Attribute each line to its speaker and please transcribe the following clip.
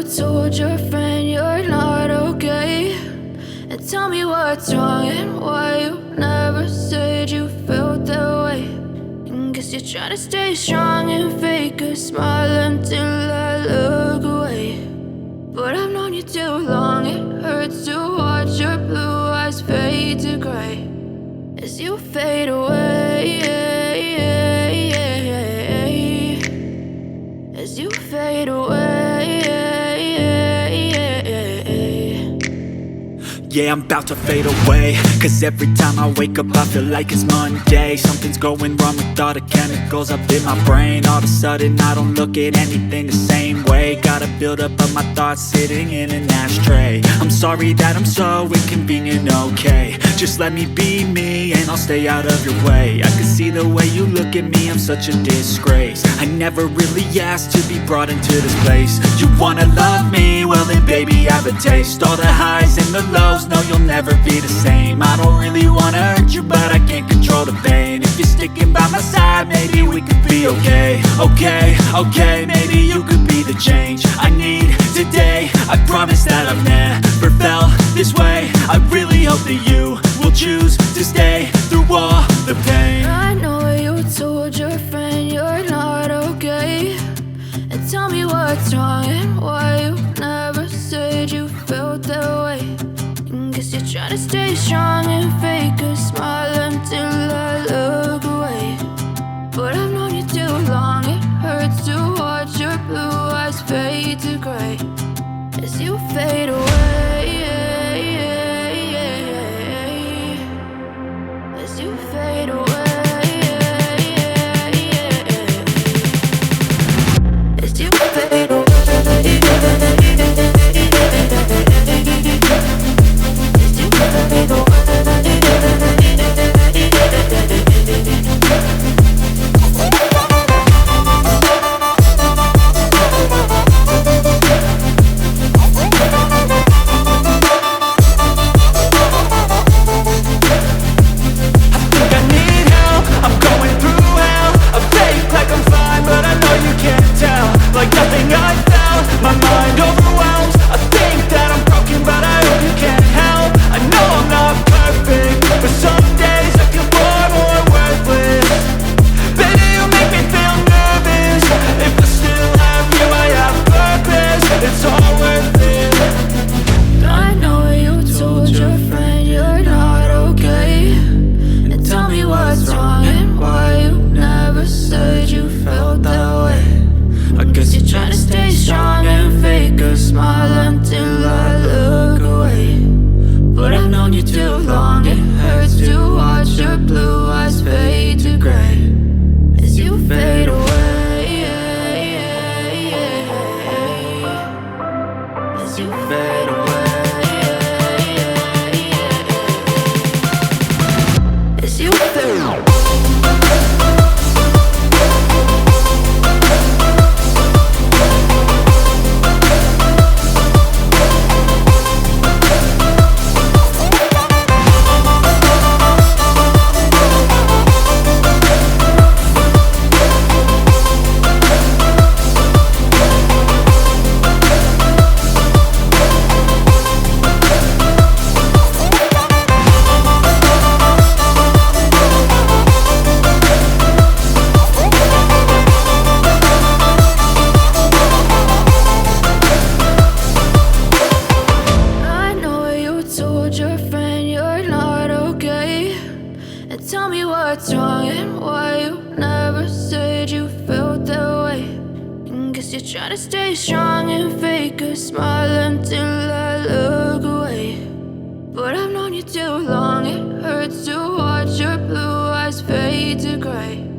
Speaker 1: told your friend you're not okay, and tell me what's wrong and why you never said you felt that way. And guess you're trying to stay strong and fake a smile until I look away. But I've known you too long, it hurts to watch your blue eyes fade to gray as you fade away, as you fade away.
Speaker 2: Yeah, I'm about to fade away, cause every time I wake up I feel like it's Monday. Something's going wrong with all the chemicals up in my brain. All of a sudden I don't look at anything the same way. Got a build up of my thoughts sitting in an ashtray. I'm sorry that I'm so inconvenient, okay. Just let me be me and I'll stay out of your way. I can see the way you look at me, I'm such a disgrace. I never really asked to be brought into this place. You wanna love me? Well then baby, have a taste. All the highs and the lows, no, you'll never be the same. I don't really wanna hurt you, but I can't control the pain. If you're sticking by my side, maybe we could be okay. Okay, maybe you could be the change I need today. I promise that I've never felt this way. I really hope that you will choose to stay through all the pain.
Speaker 1: I know you told your friend you're not okay, and tell me what's wrong and why you never said you felt that way. Guess you're trying to stay strong and fake a smile until I look away. But I've known you too long, it hurts to watch your blue eyes fade to gray as you fade away, as you fade away, as you fade away. Tell me what's wrong and why you never said you felt that way. And guess you're trying to stay strong and fake a smile until I look away. But I've known you too long, it hurts to watch your blue eyes fade to gray